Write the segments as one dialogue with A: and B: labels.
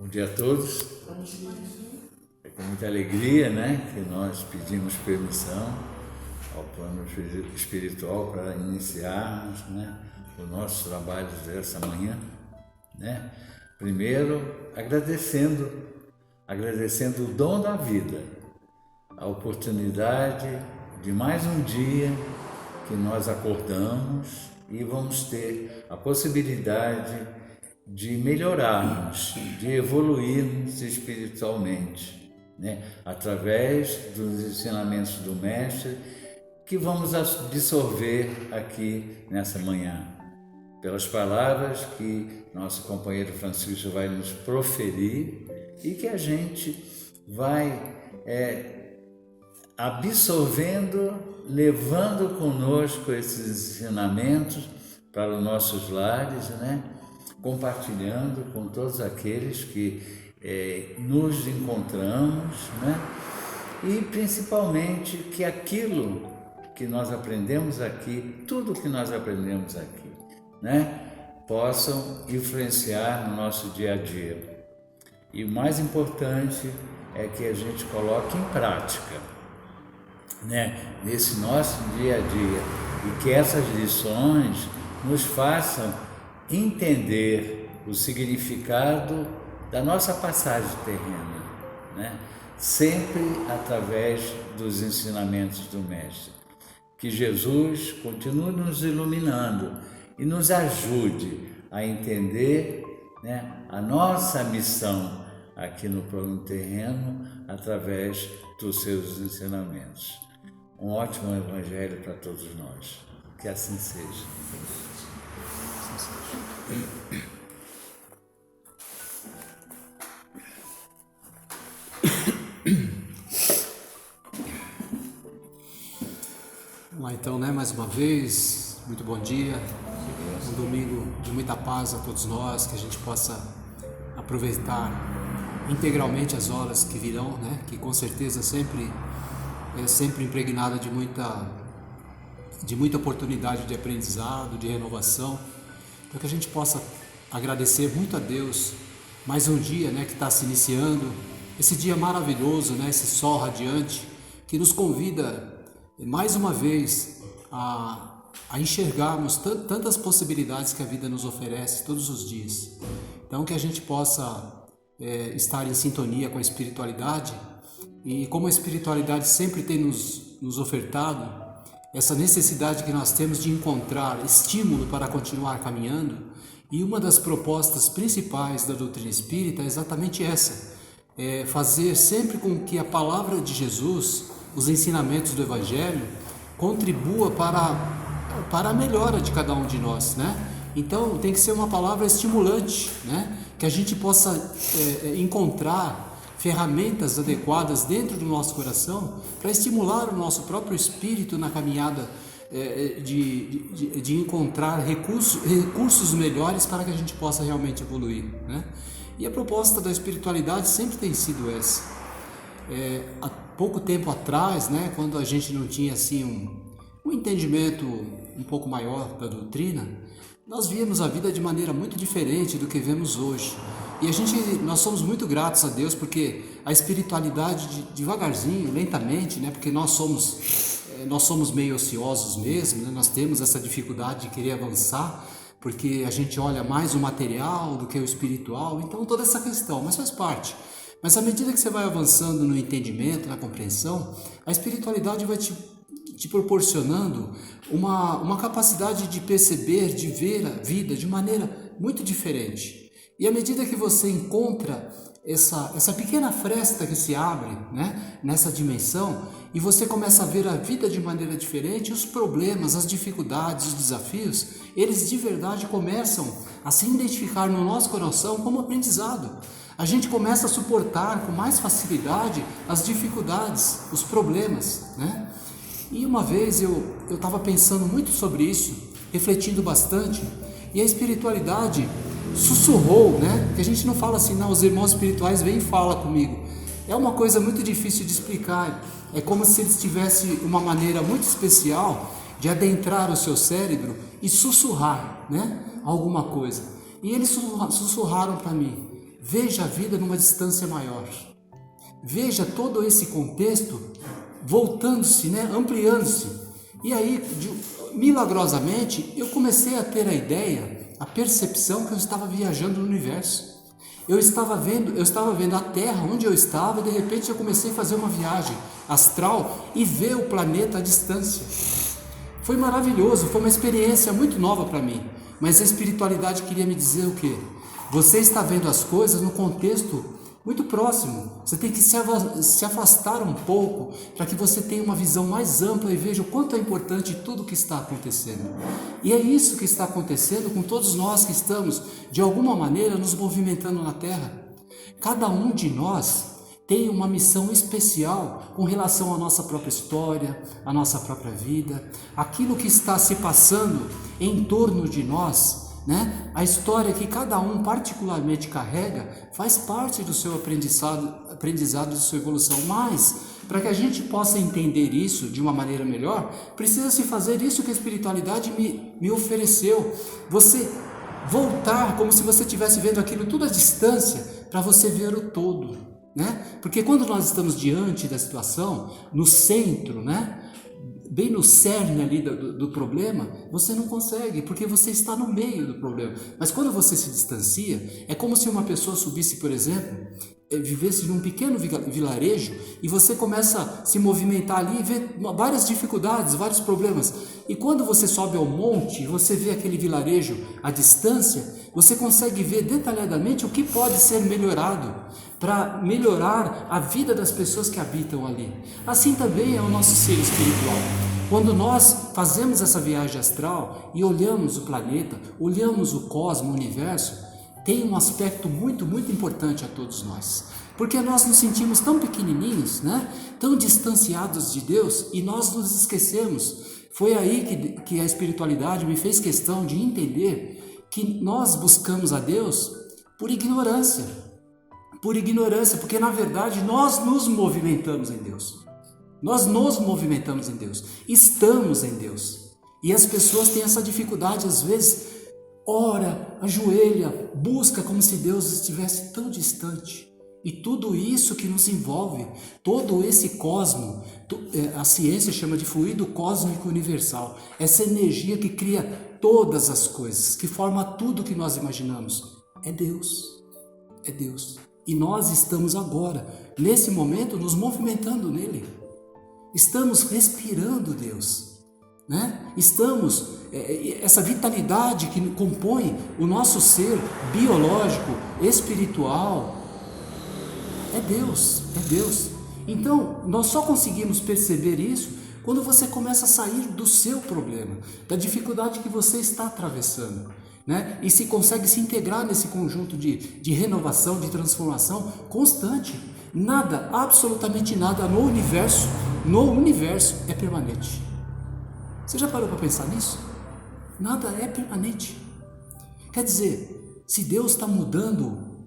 A: Bom dia a todos. É com muita alegria, que nós pedimos permissão ao plano espiritual para iniciarmos, os nossos trabalhos dessa manhã, Primeiro, agradecendo o dom da vida, a oportunidade de mais um dia que nós acordamos e vamos ter a possibilidade de melhorarmos, de evoluirmos espiritualmente, através dos ensinamentos do Mestre que vamos absorver aqui nessa manhã, pelas palavras que nosso companheiro Francisco vai nos proferir e que a gente vai absorvendo, levando conosco esses ensinamentos para os nossos lares, compartilhando com todos aqueles que nos encontramos, e principalmente que aquilo que nós aprendemos aqui, tudo que nós aprendemos aqui, possam influenciar no nosso dia a dia. E o mais importante é que a gente coloque em prática, nesse nosso dia a dia, e que essas lições nos façam entender o significado da nossa passagem terrena, sempre através dos ensinamentos do Mestre. Que Jesus continue nos iluminando e nos ajude a entender a nossa missão aqui no plano terreno através dos seus ensinamentos. Um ótimo evangelho para todos nós. Que assim seja.
B: Vamos lá então, mais uma vez, muito bom dia, um domingo de muita paz a todos nós, que a gente possa aproveitar integralmente as horas que virão, que com certeza sempre impregnada de muita oportunidade de aprendizado, de renovação, para que a gente possa agradecer muito a Deus, mais um dia que está se iniciando, esse dia maravilhoso, esse sol radiante, que nos convida mais uma vez a enxergarmos tantas possibilidades que a vida nos oferece todos os dias. Então que a gente possa estar em sintonia com a espiritualidade, e como a espiritualidade sempre tem nos ofertado essa necessidade que nós temos de encontrar estímulo para continuar caminhando, e uma das propostas principais da doutrina espírita é exatamente essa, fazer sempre com que a palavra de Jesus, os ensinamentos do Evangelho, contribua para a melhora de cada um de nós, Então tem que ser uma palavra estimulante, que a gente possa encontrar ferramentas adequadas dentro do nosso coração para estimular o nosso próprio espírito na caminhada de encontrar recursos melhores para que a gente possa realmente evoluir, E a proposta da espiritualidade sempre tem sido essa. Há pouco tempo atrás, quando a gente não tinha assim um entendimento um pouco maior da doutrina, nós víamos a vida de maneira muito diferente do que vemos hoje. E nós somos muito gratos a Deus, porque a espiritualidade devagarzinho, lentamente, porque nós somos meio ociosos mesmo, nós temos essa dificuldade de querer avançar, porque a gente olha mais o material do que o espiritual, então toda essa questão, mas faz parte. Mas à medida que você vai avançando no entendimento, na compreensão, a espiritualidade vai te proporcionando uma capacidade de perceber, de ver a vida de maneira muito diferente. E à medida que você encontra essa pequena fresta que se abre, nessa dimensão, e você começa a ver a vida de maneira diferente, os problemas, as dificuldades, os desafios, eles de verdade começam a se identificar no nosso coração como aprendizado. A gente começa a suportar com mais facilidade as dificuldades, os problemas, E uma vez eu estava pensando muito sobre isso, refletindo bastante, e a espiritualidade sussurrou, que a gente não fala assim, não, os irmãos espirituais vêm e falam comigo. É uma coisa muito difícil de explicar, é como se eles tivessem uma maneira muito especial de adentrar o seu cérebro e sussurrar, alguma coisa. E eles sussurraram para mim: veja a vida numa distância maior. Veja todo esse contexto voltando-se, né, ampliando-se. E aí, milagrosamente, eu comecei a ter a ideia, a percepção que eu estava viajando no universo. Eu estava vendo a Terra onde eu estava, e de repente eu comecei a fazer uma viagem astral e ver o planeta à distância. Foi maravilhoso, foi uma experiência muito nova para mim. Mas a espiritualidade queria me dizer o quê? Você está vendo as coisas no contexto muito próximo. Você tem que se afastar um pouco para que você tenha uma visão mais ampla e veja o quanto é importante tudo o que está acontecendo. E é isso que está acontecendo com todos nós que estamos, de alguma maneira, nos movimentando na Terra. Cada um de nós tem uma missão especial com relação à nossa própria história, à nossa própria vida, aquilo que está se passando em torno de nós. Né? A história que cada um particularmente carrega faz parte do seu aprendizado, de sua evolução, mas para que a gente possa entender isso de uma maneira melhor, precisa-se fazer isso que a espiritualidade me ofereceu. Você voltar como se você estivesse vendo aquilo tudo à distância, para você ver o todo, né? Porque quando nós estamos diante da situação, no centro, né? Bem no cerne ali do problema, você não consegue, porque você está no meio do problema. Mas quando você se distancia, é como se uma pessoa subisse, por exemplo, vivesse num pequeno vilarejo e você começa a se movimentar ali e ver várias dificuldades, vários problemas. E quando você sobe ao monte, você vê aquele vilarejo à distância, você consegue ver detalhadamente o que pode ser melhorado para melhorar a vida das pessoas que habitam ali. Assim também é o nosso ser espiritual. Quando nós fazemos essa viagem astral e olhamos o planeta, olhamos o cosmos, o universo, tem um aspecto muito, muito importante a todos nós. Porque nós nos sentimos tão pequenininhos, né? Tão distanciados de Deus, e nós nos esquecemos. Foi aí que a espiritualidade me fez questão de entender que nós buscamos a Deus por ignorância. Por ignorância, porque na verdade nós nos movimentamos em Deus. Nós nos movimentamos em Deus, estamos em Deus. E as pessoas têm essa dificuldade, às vezes, ora, ajoelha, busca como se Deus estivesse tão distante. E tudo isso que nos envolve, todo esse cosmo, a ciência chama de fluido cósmico universal, essa energia que cria todas as coisas, que forma tudo que nós imaginamos, é Deus, é Deus. E nós estamos agora, nesse momento, nos movimentando nele. Estamos respirando Deus, né? Estamos, essa vitalidade que compõe o nosso ser biológico, espiritual, é Deus, é Deus. Então, nós só conseguimos perceber isso quando você começa a sair do seu problema, da dificuldade que você está atravessando, né? E se consegue se integrar nesse conjunto de renovação, de transformação constante. Nada, absolutamente nada no universo é permanente. Você já parou para pensar nisso? Nada é permanente. Quer dizer, se Deus está mudando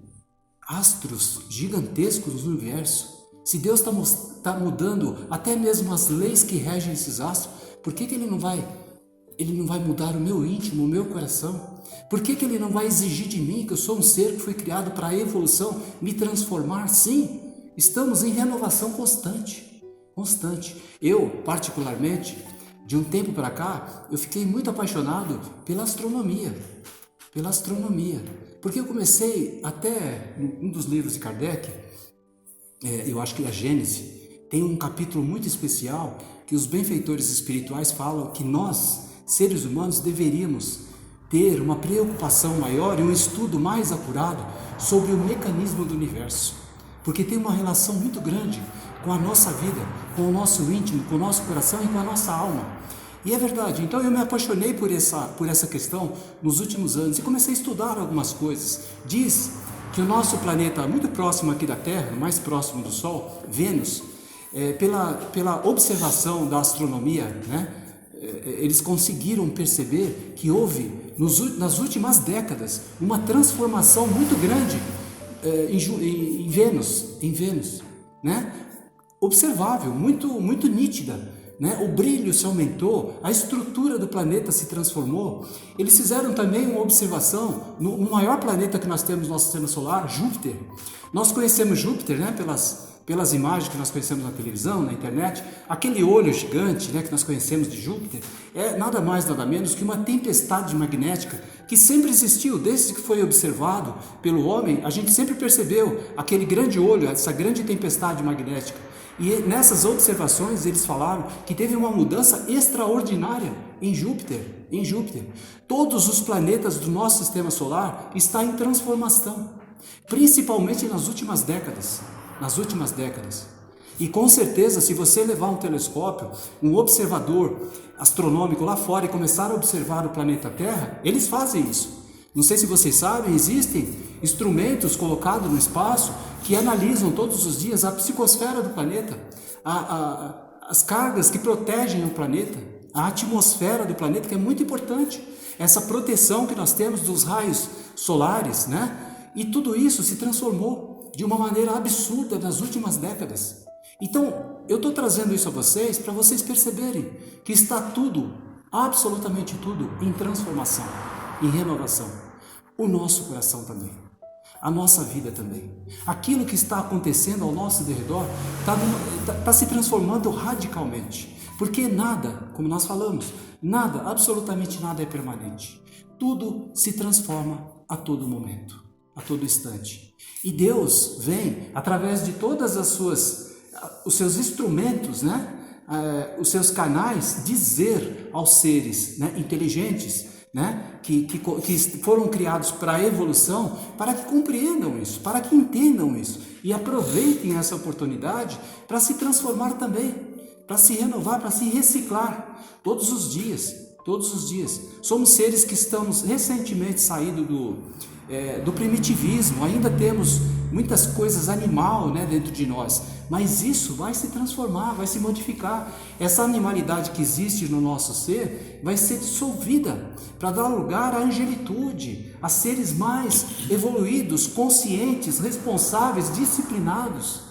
B: astros gigantescos no universo, se Deus está mudando até mesmo as leis que regem esses astros, por que Ele não vai mudar o meu íntimo, o meu coração? Por que Ele não vai exigir de mim, que eu sou um ser que foi criado para a evolução, me transformar? Sim, estamos em renovação constante. Eu, particularmente, de um tempo para cá, eu fiquei muito apaixonado pela astronomia, porque eu comecei até um dos livros de Kardec, eu acho que a Gênese, tem um capítulo muito especial que os benfeitores espirituais falam que nós, seres humanos, deveríamos ter uma preocupação maior e um estudo mais acurado sobre o mecanismo do universo, porque tem uma relação muito grande com a nossa vida, com o nosso íntimo, com o nosso coração e com a nossa alma. E é verdade, então eu me apaixonei por essa questão nos últimos anos e comecei a estudar algumas coisas. Diz que o nosso planeta, muito próximo aqui da Terra, mais próximo do Sol, Vênus, pela observação da astronomia, né, eles conseguiram perceber que houve, nas últimas décadas, uma transformação muito grande em Vênus, né? Observável, muito, muito nítida, né? O brilho se aumentou, a estrutura do planeta se transformou. Eles fizeram também uma observação no maior planeta que nós temos no nosso sistema solar, Júpiter. Nós conhecemos Júpiter, né, pelas imagens que nós conhecemos na televisão, na internet. Aquele olho gigante, né, que nós conhecemos de Júpiter é nada mais, nada menos que uma tempestade magnética que sempre existiu, desde que foi observado pelo homem. A gente sempre percebeu aquele grande olho, essa grande tempestade magnética. E nessas observações eles falaram que teve uma mudança extraordinária em Júpiter. Todos os planetas do nosso sistema solar estão em transformação, principalmente nas últimas décadas. E com certeza, se você levar um telescópio, um observador astronômico lá fora e começar a observar o planeta Terra, eles fazem isso. Não sei se vocês sabem, existem instrumentos colocados no espaço que analisam todos os dias a psicosfera do planeta, as cargas que protegem o planeta, a atmosfera do planeta, que é muito importante, essa proteção que nós temos dos raios solares, né? E tudo isso se transformou de uma maneira absurda nas últimas décadas. Então, eu estou trazendo isso a vocês para vocês perceberem que está tudo, absolutamente tudo, em transformação, em renovação. O nosso coração também, a nossa vida também. Aquilo que está acontecendo ao nosso redor está se transformando radicalmente. Porque nada, como nós falamos, nada, absolutamente nada é permanente. Tudo se transforma a todo momento, a todo instante. E Deus vem, através de todas os seus instrumentos, né? Os seus canais, dizer aos seres, né, inteligentes, né, que foram criados para a evolução, para que compreendam isso, para que entendam isso e aproveitem essa oportunidade para se transformar também, para se renovar, para se reciclar todos os dias. Somos seres que estamos recentemente saídos do primitivismo, ainda temos muitas coisas animal, né, dentro de nós, mas isso vai se transformar, vai se modificar. Essa animalidade que existe no nosso ser vai ser dissolvida para dar lugar à angelitude, a seres mais evoluídos, conscientes, responsáveis, disciplinados.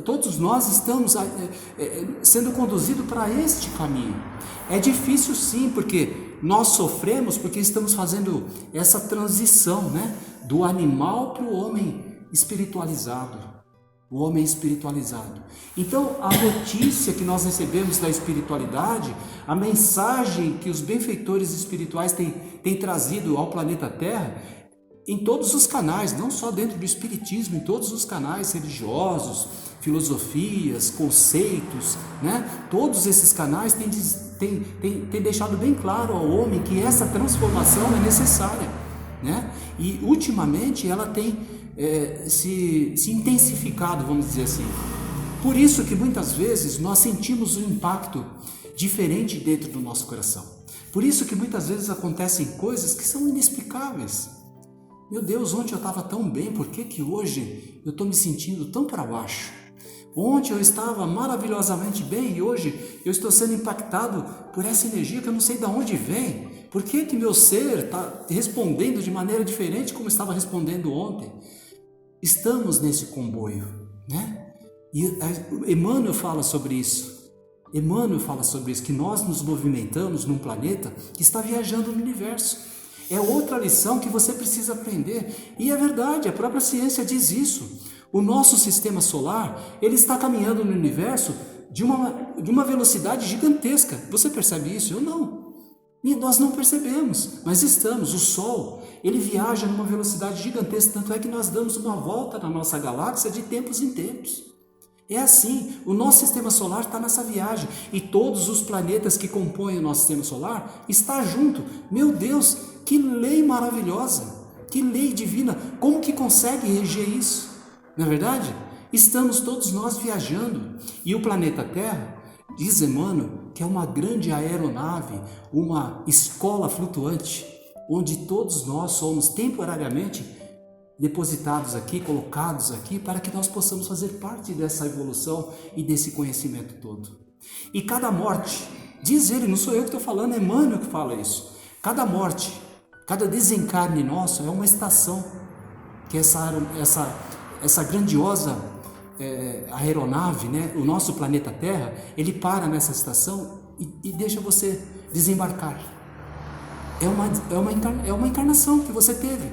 B: Todos nós estamos sendo conduzidos para este caminho. É difícil sim, porque nós sofremos, porque estamos fazendo essa transição, né, do animal para o homem espiritualizado. Então, a notícia que nós recebemos da espiritualidade, a mensagem que os benfeitores espirituais têm trazido ao planeta Terra, em todos os canais, não só dentro do espiritismo, em todos os canais religiosos, filosofias, conceitos, né? Todos esses canais têm deixado bem claro ao homem que essa transformação é necessária, né? E ultimamente ela tem se intensificado, vamos dizer assim. Por isso que muitas vezes nós sentimos um impacto diferente dentro do nosso coração. Por isso que muitas vezes acontecem coisas que são inexplicáveis. Meu Deus, ontem eu estava tão bem, por que hoje eu estou me sentindo tão para baixo? Ontem eu estava maravilhosamente bem e hoje eu estou sendo impactado por essa energia que eu não sei de onde vem. Por que meu ser está respondendo de maneira diferente como estava respondendo ontem? Estamos nesse comboio, né? E Emmanuel fala sobre isso. Que nós nos movimentamos num planeta que está viajando no universo. É outra lição que você precisa aprender. E é verdade, a própria ciência diz isso. O nosso sistema solar, ele está caminhando no universo de uma velocidade gigantesca. Você percebe isso? Eu não. E nós não percebemos, mas estamos. O Sol, ele viaja numa velocidade gigantesca, tanto é que nós damos uma volta na nossa galáxia de tempos em tempos. É assim, o nosso sistema solar está nessa viagem e todos os planetas que compõem o nosso sistema solar estão junto. Meu Deus, que lei maravilhosa, que lei divina, como que consegue reger isso? Não é verdade? Estamos todos nós viajando e o planeta Terra, diz Emmanuel, que é uma grande aeronave, uma escola flutuante, onde todos nós somos temporariamente depositados aqui, colocados aqui, para que nós possamos fazer parte dessa evolução e desse conhecimento todo. E cada morte, diz ele, não sou eu que estou falando, é Emmanuel que fala isso, cada morte, cada desencarne nosso é uma estação, que essa grandiosa aeronave, né, o nosso planeta Terra, ele para nessa estação e deixa você desembarcar. É uma encarnação que você teve,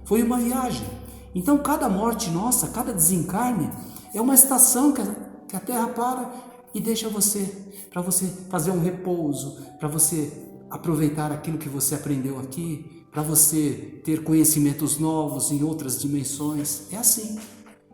B: foi uma viagem. Então cada morte nossa, cada desencarne é uma estação que a Terra para e deixa para você fazer um repouso, para você aproveitar aquilo que você aprendeu aqui, para você ter conhecimentos novos em outras dimensões. É assim.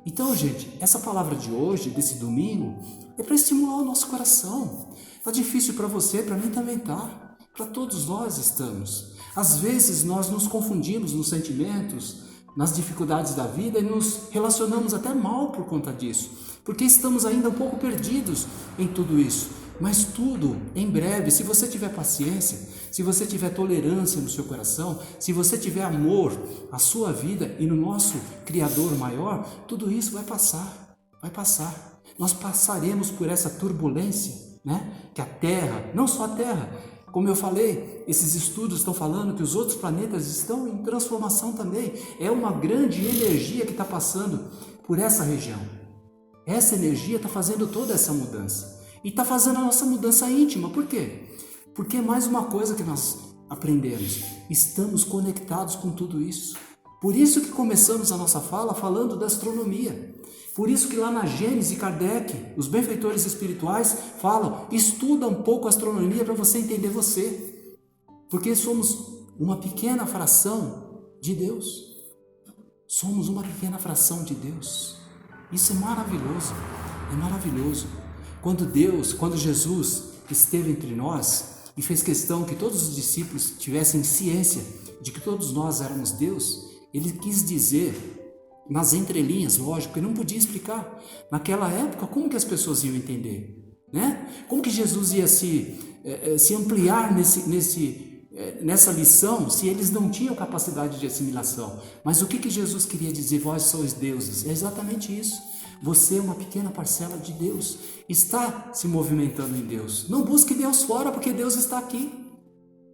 B: Então, gente, essa palavra de hoje, desse domingo, é para estimular o nosso coração. Está difícil para você, para mim também está. Para todos nós estamos. Às vezes nós nos confundimos nos sentimentos, nas dificuldades da vida e nos relacionamos até mal por conta disso, porque estamos ainda um pouco perdidos em tudo isso. Mas tudo, em breve, se você tiver paciência, se você tiver tolerância no seu coração, se você tiver amor à sua vida e no nosso Criador maior, tudo isso vai passar, vai passar. Nós passaremos por essa turbulência, né? Que a Terra, não só a Terra, como eu falei, esses estudos estão falando que os outros planetas estão em transformação também. É uma grande energia que está passando por essa região. Essa energia está fazendo toda essa mudança. E está fazendo a nossa mudança íntima. Por quê? Porque é mais uma coisa que nós aprendemos. Estamos conectados com tudo isso. Por isso que começamos a nossa fala falando da astronomia. Por isso que lá na Gênesis, Kardec, os benfeitores espirituais falam, estuda um pouco a astronomia para você entender você. Porque somos uma pequena fração de Deus. Somos uma pequena fração de Deus. Isso é maravilhoso, é maravilhoso. Quando Jesus esteve entre nós e fez questão que todos os discípulos tivessem ciência de que todos nós éramos Deus, ele quis dizer, nas entrelinhas, lógico, ele não podia explicar. Naquela época, como que as pessoas iam entender? Né? Como que Jesus ia se ampliar nessa lição se eles não tinham capacidade de assimilação? Mas o que Jesus queria dizer? Vós sois deuses. É exatamente isso. Você é uma pequena parcela de Deus, está se movimentando em Deus. Não busque Deus fora, porque Deus está aqui.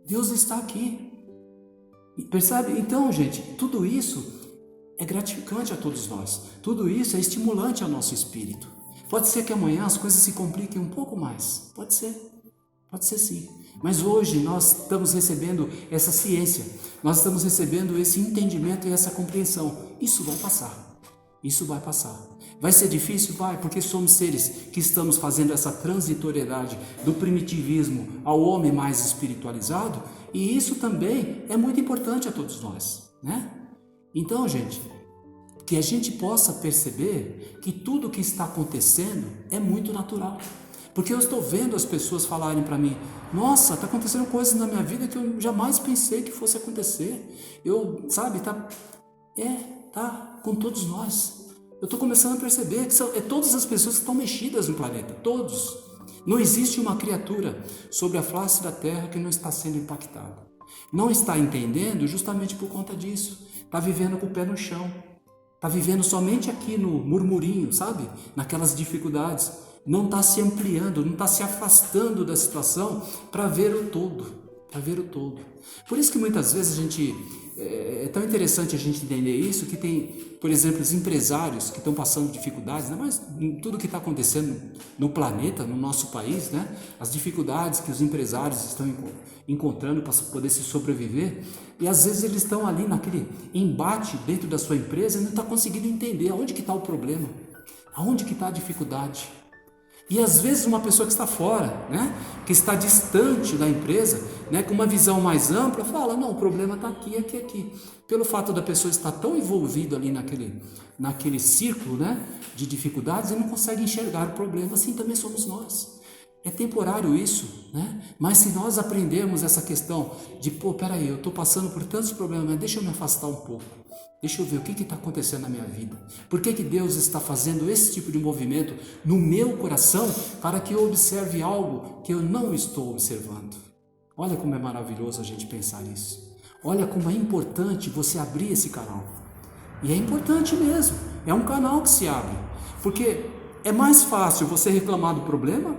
B: Deus está aqui. Percebe? Então, gente, tudo isso é gratificante a todos nós. Tudo isso é estimulante ao nosso espírito. Pode ser que amanhã as coisas se compliquem um pouco mais. Pode ser sim. Mas hoje nós estamos recebendo essa ciência, nós estamos recebendo esse entendimento e essa compreensão. Isso vai passar. Isso vai passar. Vai ser difícil? Vai, porque somos seres que estamos fazendo essa transitoriedade do primitivismo ao homem mais espiritualizado, e isso também é muito importante a todos nós, né? Então, gente, que a gente possa perceber que tudo o que está acontecendo é muito natural. Porque eu estou vendo as pessoas falarem para mim, nossa, está acontecendo coisas na minha vida que eu jamais pensei que fosse acontecer. Tá com todos nós. Eu estou começando a perceber que todas as pessoas que estão mexidas no planeta, todos. Não existe uma criatura sobre a face da Terra que não está sendo impactada. Não está entendendo justamente por conta disso. Está vivendo com o pé no chão. Está vivendo somente aqui no murmurinho, sabe? Naquelas dificuldades. Não está se ampliando, não está se afastando da situação para ver o todo. Para ver o todo. Por isso que muitas vezes é tão interessante a gente entender isso, que tem, por exemplo, os empresários que estão passando dificuldades, ainda mais em tudo que está acontecendo no planeta, no nosso país, né? As dificuldades que os empresários estão encontrando para poder se sobreviver, e às vezes eles estão ali naquele embate dentro da sua empresa e não estão conseguindo entender aonde que está o problema, aonde que está a dificuldade. E às vezes uma pessoa que está fora, né, que está distante da empresa, né, com uma visão mais ampla, fala, não, o problema está aqui, aqui, aqui. Pelo fato da pessoa estar tão envolvida ali naquele círculo, né, de dificuldades, ele não consegue enxergar o problema. Assim também somos nós. É temporário isso, né? Mas se nós aprendermos essa questão de, peraí, eu estou passando por tantos problemas, mas deixa eu me afastar um pouco. Deixa eu ver o que está acontecendo na minha vida. Por que Deus está fazendo esse tipo de movimento no meu coração para que eu observe algo que eu não estou observando? Olha como é maravilhoso a gente pensar isso. Olha como é importante você abrir esse canal. E é importante mesmo. É um canal que se abre. Porque é mais fácil você reclamar do problema?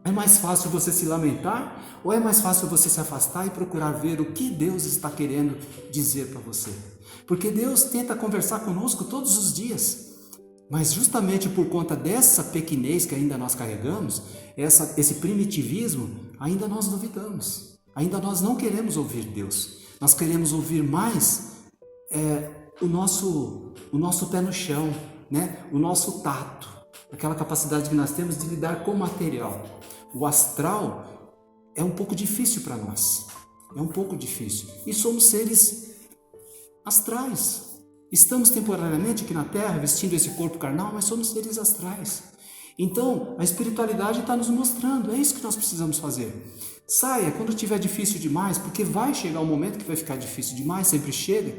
B: É mais fácil você se lamentar? Ou é mais fácil você se afastar e procurar ver o que Deus está querendo dizer para você? Porque Deus tenta conversar conosco todos os dias. Mas justamente por conta dessa pequenez que ainda nós carregamos, esse primitivismo, ainda nós duvidamos. Ainda nós não queremos ouvir Deus. Nós queremos ouvir mais o nosso pé no chão, né? O nosso tato, aquela capacidade que nós temos de lidar com o material. O astral é um pouco difícil para nós. É um pouco difícil. E somos seres astrais. Estamos temporariamente aqui na Terra, vestindo esse corpo carnal, mas somos seres astrais. Então, a espiritualidade está nos mostrando, é isso que nós precisamos fazer. Saia quando estiver difícil demais, porque vai chegar um momento que vai ficar difícil demais, sempre chega.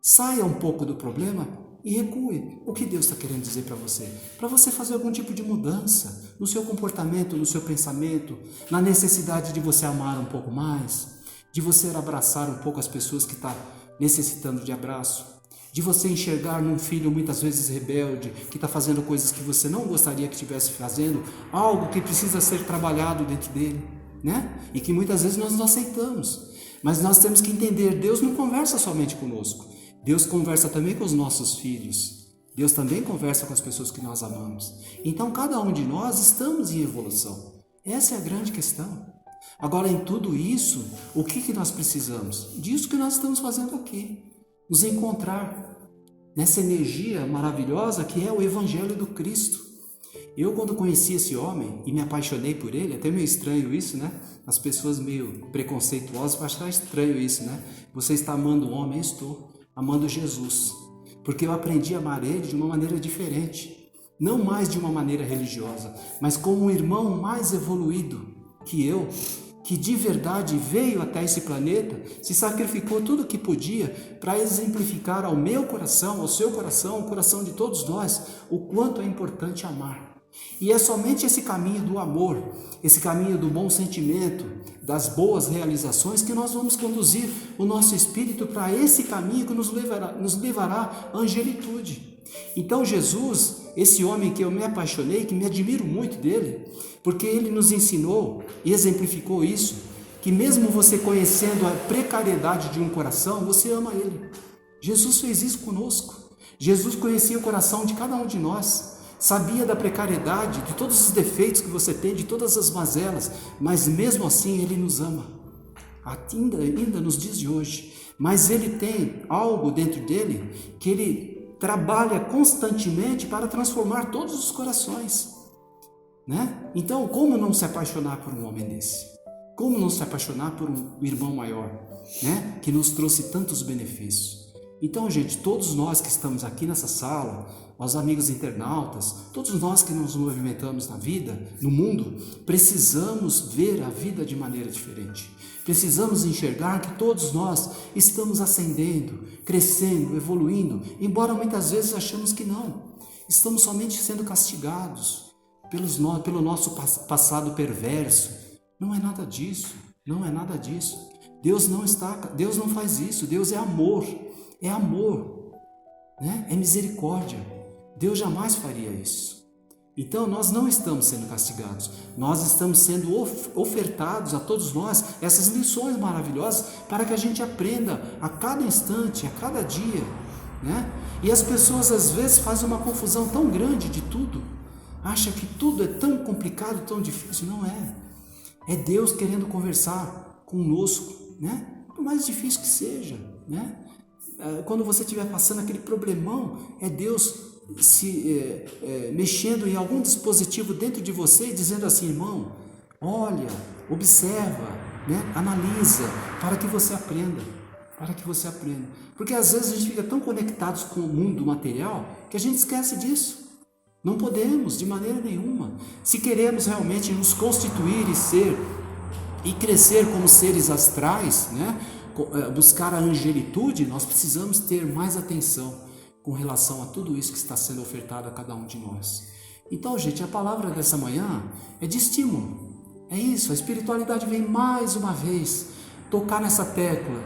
B: Saia um pouco do problema e recue. O que Deus está querendo dizer para você? Para você fazer algum tipo de mudança no seu comportamento, no seu pensamento, na necessidade de você amar um pouco mais, de você abraçar um pouco as pessoas que estão necessitando de abraço, de você enxergar num filho muitas vezes rebelde, que está fazendo coisas que você não gostaria que estivesse fazendo, algo que precisa ser trabalhado dentro dele, né? E que muitas vezes nós não aceitamos. Mas nós temos que entender, Deus não conversa somente conosco, Deus conversa também com os nossos filhos, Deus também conversa com as pessoas que nós amamos. Então cada um de nós estamos em evolução, essa é a grande questão. Agora, em tudo isso, o que nós precisamos? Disso que nós estamos fazendo aqui, nos encontrar nessa energia maravilhosa que é o Evangelho do Cristo. Eu, quando conheci esse homem e me apaixonei por ele, até meio estranho isso, né? As pessoas meio preconceituosas vão achar estranho isso, né? Você está amando um homem? Eu estou amando Jesus, porque eu aprendi a amar ele de uma maneira diferente, não mais de uma maneira religiosa, mas como um irmão mais evoluído que eu, que de verdade veio até esse planeta, se sacrificou tudo o que podia para exemplificar ao meu coração, ao seu coração, ao coração de todos nós, o quanto é importante amar. E é somente esse caminho do amor, esse caminho do bom sentimento, das boas realizações, que nós vamos conduzir o nosso espírito para esse caminho que nos levará à angelitude. Então Jesus, esse homem que eu me apaixonei, que me admiro muito dele, porque ele nos ensinou e exemplificou isso, que mesmo você conhecendo a precariedade de um coração, você ama ele. Jesus fez isso conosco. Jesus conhecia o coração de cada um de nós, sabia da precariedade, de todos os defeitos que você tem, de todas as mazelas, mas mesmo assim ele nos ama, ainda nos dias de hoje. Mas ele tem algo dentro dele que ele trabalha constantemente para transformar todos os corações, né? Então, como não se apaixonar por um homem desse? Como não se apaixonar por um irmão maior, né? Que nos trouxe tantos benefícios. Então, gente, todos nós que estamos aqui nessa sala, os amigos internautas, todos nós que nos movimentamos na vida, no mundo, precisamos ver a vida de maneira diferente. Precisamos enxergar que todos nós estamos ascendendo, crescendo, evoluindo, embora muitas vezes achamos que não. Estamos somente sendo castigados pelo nosso passado perverso. Não é nada disso, não é nada disso. Deus não faz isso, Deus é amor, né? É misericórdia. Deus jamais faria isso. Então nós não estamos sendo castigados, nós estamos sendo ofertados a todos nós essas lições maravilhosas para que a gente aprenda a cada instante, a cada dia, né? E as pessoas às vezes fazem uma confusão tão grande de tudo, acham que tudo é tão complicado, tão difícil. Não é. É Deus querendo conversar conosco, né? Por mais difícil que seja, né? Quando você estiver passando aquele problemão, é Deus mexendo em algum dispositivo dentro de você e dizendo assim: irmão, olha, observa, né? Analisa, para que você aprenda, porque às vezes a gente fica tão conectados com o mundo material que a gente esquece disso. Não podemos de maneira nenhuma. Se queremos realmente nos constituir e crescer como seres astrais, né? Buscar a angelitude, nós precisamos ter mais atenção com relação a tudo isso que está sendo ofertado a cada um de nós. Então, gente, a palavra dessa manhã é de estímulo. É isso, a espiritualidade vem mais uma vez tocar nessa tecla.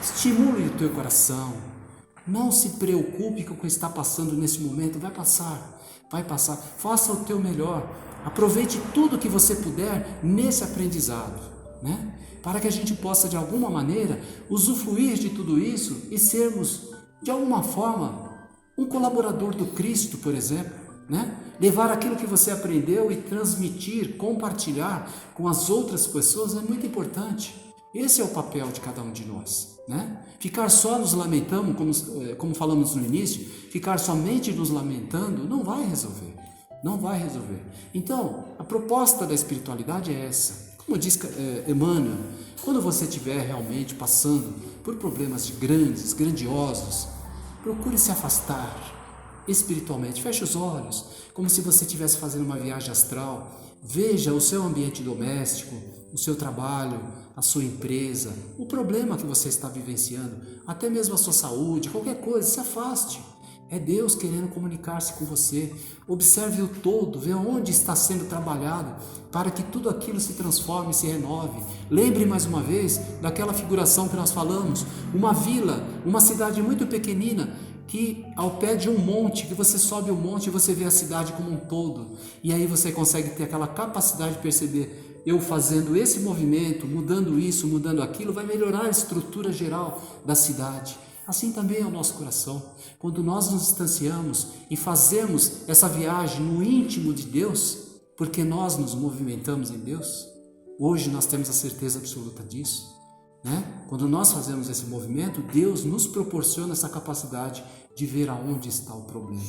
B: Estimule o teu coração. Não se preocupe com o que está passando nesse momento. Vai passar. Faça o teu melhor. Aproveite tudo que você puder nesse aprendizado, né? Para que a gente possa, de alguma maneira, usufruir de tudo isso e sermos, de alguma forma, Um colaborador do Cristo, por exemplo, né? Levar aquilo que você aprendeu e transmitir, compartilhar com as outras pessoas é muito importante. Esse é o papel de cada um de nós, né? Ficar só nos lamentando, como falamos no início, ficar somente nos lamentando não vai resolver. Não vai resolver. Então, a proposta da espiritualidade é essa. Como diz Emmanuel, quando você estiver realmente passando por problemas grandiosos, procure se afastar espiritualmente. Feche os olhos, como se você estivesse fazendo uma viagem astral. Veja o seu ambiente doméstico, o seu trabalho, a sua empresa, o problema que você está vivenciando, até mesmo a sua saúde, qualquer coisa, se afaste. É Deus querendo comunicar-se com você. Observe o todo, vê onde está sendo trabalhado para que tudo aquilo se transforme, se renove. Lembre mais uma vez daquela figuração que nós falamos, uma vila, uma cidade muito pequenina, que ao pé de um monte, que você sobe o monte e você vê a cidade como um todo. E aí você consegue ter aquela capacidade de perceber, eu fazendo esse movimento, mudando isso, mudando aquilo, vai melhorar a estrutura geral da cidade. Assim também é o nosso coração. Quando nós nos distanciamos e fazemos essa viagem no íntimo de Deus, porque nós nos movimentamos em Deus, hoje nós temos a certeza absoluta disso, né? Quando nós fazemos esse movimento, Deus nos proporciona essa capacidade de ver aonde está o problema.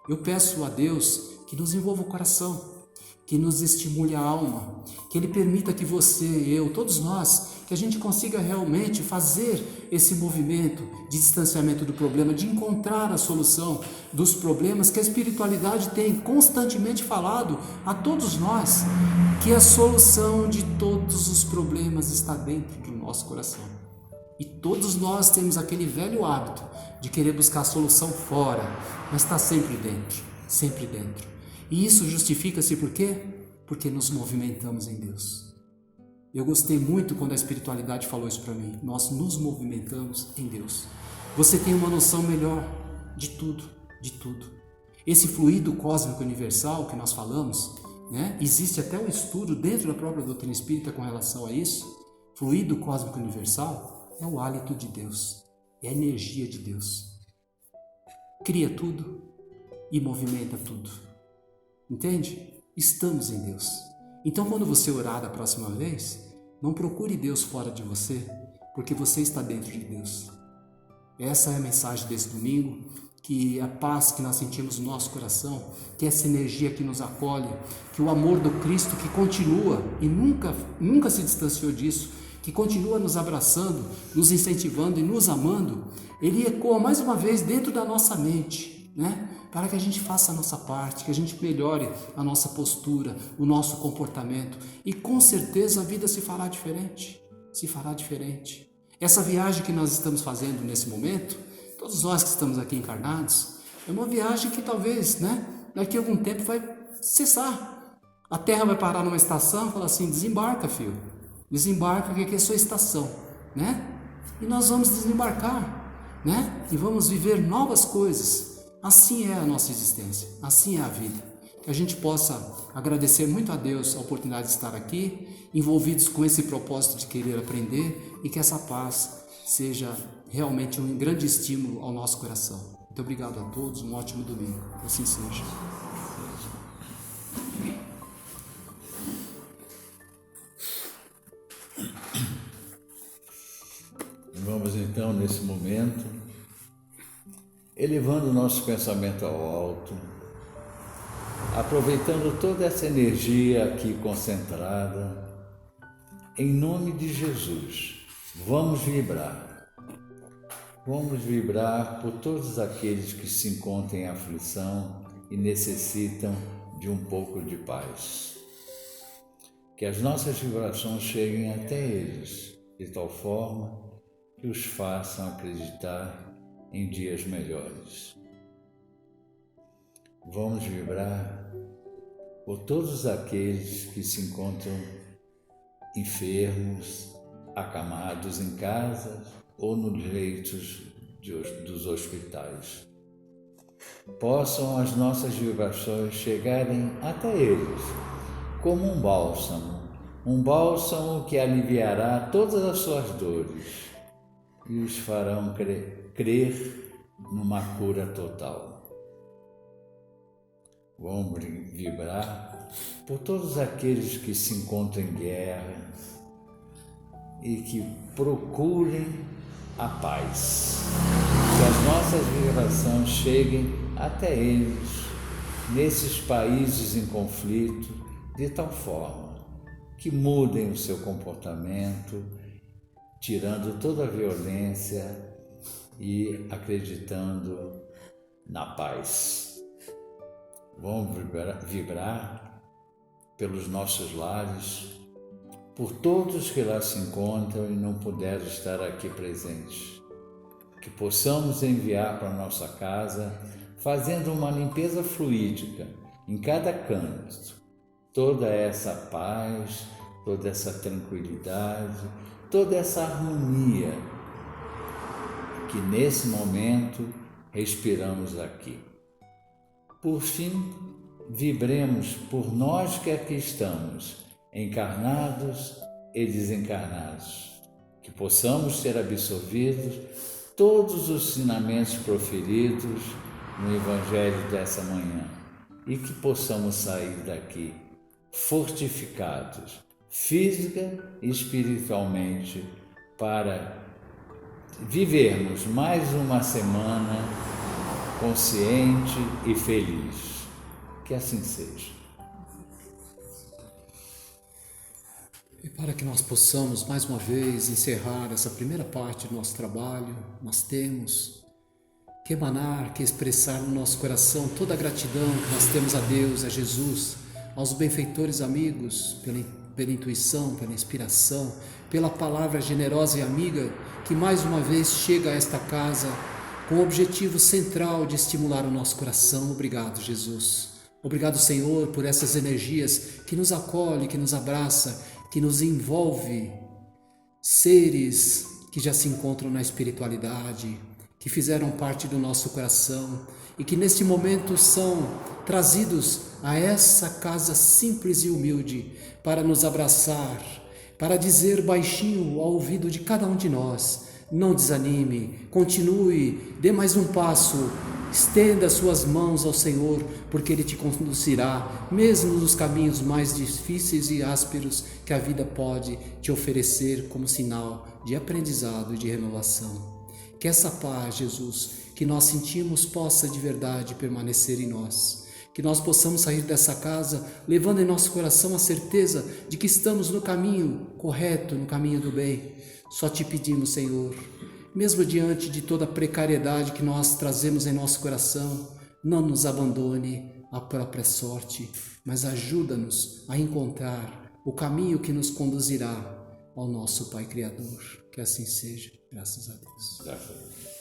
B: Eu peço a Deus que nos envolva o coração, que nos estimule a alma, que Ele permita que você, eu, todos nós, que a gente consiga realmente fazer esse movimento de distanciamento do problema, de encontrar a solução dos problemas que a espiritualidade tem constantemente falado a todos nós, que a solução de todos os problemas está dentro do nosso coração. E todos nós temos aquele velho hábito de querer buscar a solução fora, mas está sempre dentro, sempre dentro. E isso justifica-se por quê? Porque nos movimentamos em Deus. Eu gostei muito quando a espiritualidade falou isso para mim. Nós nos movimentamos em Deus. Você tem uma noção melhor de tudo, de tudo. Esse fluido cósmico universal que nós falamos, né? Existe até um estudo dentro da própria doutrina espírita com relação a isso. Fluido cósmico universal é o hálito de Deus, é a energia de Deus. Cria tudo e movimenta tudo. Entende? Estamos em Deus. Então, quando você orar da próxima vez, não procure Deus fora de você, porque você está dentro de Deus. Essa é a mensagem desse domingo, que a paz que nós sentimos no nosso coração, que essa energia que nos acolhe, que o amor do Cristo que continua e nunca se distanciou disso, que continua nos abraçando, nos incentivando e nos amando, ele ecoa mais uma vez dentro da nossa mente, né? Para que a gente faça a nossa parte, que a gente melhore a nossa postura, o nosso comportamento, e com certeza a vida se fará diferente, se fará diferente. Essa viagem que nós estamos fazendo nesse momento, todos nós que estamos aqui encarnados, é uma viagem que talvez, né, daqui a algum tempo vai cessar. A Terra vai parar numa estação e falar assim, desembarca, filho, desembarca que aqui é a sua estação, né? E nós vamos desembarcar, né? E vamos viver novas coisas. Assim é a nossa existência, assim é a vida. Que a gente possa agradecer muito a Deus a oportunidade de estar aqui, envolvidos com esse propósito de querer aprender, e que essa paz seja realmente um grande estímulo ao nosso coração. Muito obrigado a todos, um ótimo domingo. Que assim seja.
A: Vamos então, nesse momento, elevando o nosso pensamento ao alto, aproveitando toda essa energia aqui concentrada, em nome de Jesus, vamos vibrar por todos aqueles que se encontram em aflição e necessitam de um pouco de paz. Que as nossas vibrações cheguem até eles, de tal forma que os façam acreditar em dias melhores. Vamos vibrar por todos aqueles que se encontram enfermos, acamados em casa ou nos leitos dos hospitais. Possam as nossas vibrações chegarem até eles como um bálsamo que aliviará todas as suas dores e os farão crer numa cura total. Vamos vibrar por todos aqueles que se encontram em guerra e que procurem a paz. Que as nossas vibrações cheguem até eles, nesses países em conflito, de tal forma que mudem o seu comportamento, tirando toda a violência e acreditando na paz. Vamos vibrar pelos nossos lares, por todos que lá se encontram e não puderam estar aqui presentes. Que possamos enviar para nossa casa, fazendo uma limpeza fluídica em cada canto, toda essa paz, toda essa tranquilidade, toda essa harmonia que nesse momento respiramos aqui. Por fim, vibremos por nós que aqui estamos, encarnados e desencarnados, que possamos ter absorvidos todos os ensinamentos proferidos no Evangelho dessa manhã e que possamos sair daqui fortificados, física e espiritualmente, para vivermos mais uma semana consciente e feliz. Que assim seja.
B: E para que nós possamos, mais uma vez, encerrar essa primeira parte do nosso trabalho, nós temos que emanar, que expressar no nosso coração toda a gratidão que nós temos a Deus, a Jesus, aos benfeitores amigos, pela intuição, pela inspiração, pela palavra generosa e amiga que mais uma vez chega a esta casa com o objetivo central de estimular o nosso coração. Obrigado, Jesus. Obrigado, Senhor, por essas energias que nos acolhe, que nos abraça, que nos envolve, seres que já se encontram na espiritualidade, que fizeram parte do nosso coração e que neste momento são trazidos a essa casa simples e humilde para nos abraçar, para dizer baixinho ao ouvido de cada um de nós: não desanime, continue, dê mais um passo, estenda suas mãos ao Senhor, porque Ele te conduzirá, mesmo nos caminhos mais difíceis e ásperos que a vida pode te oferecer como sinal de aprendizado e de renovação. Que essa paz, Jesus, que nós sentimos possa de verdade permanecer em nós. Que nós possamos sair dessa casa levando em nosso coração a certeza de que estamos no caminho correto, no caminho do bem. Só te pedimos, Senhor, mesmo diante de toda a precariedade que nós trazemos em nosso coração, não nos abandone à própria sorte, mas ajuda-nos a encontrar o caminho que nos conduzirá ao nosso Pai Criador. Que assim seja, graças a Deus.
A: Graças a Deus.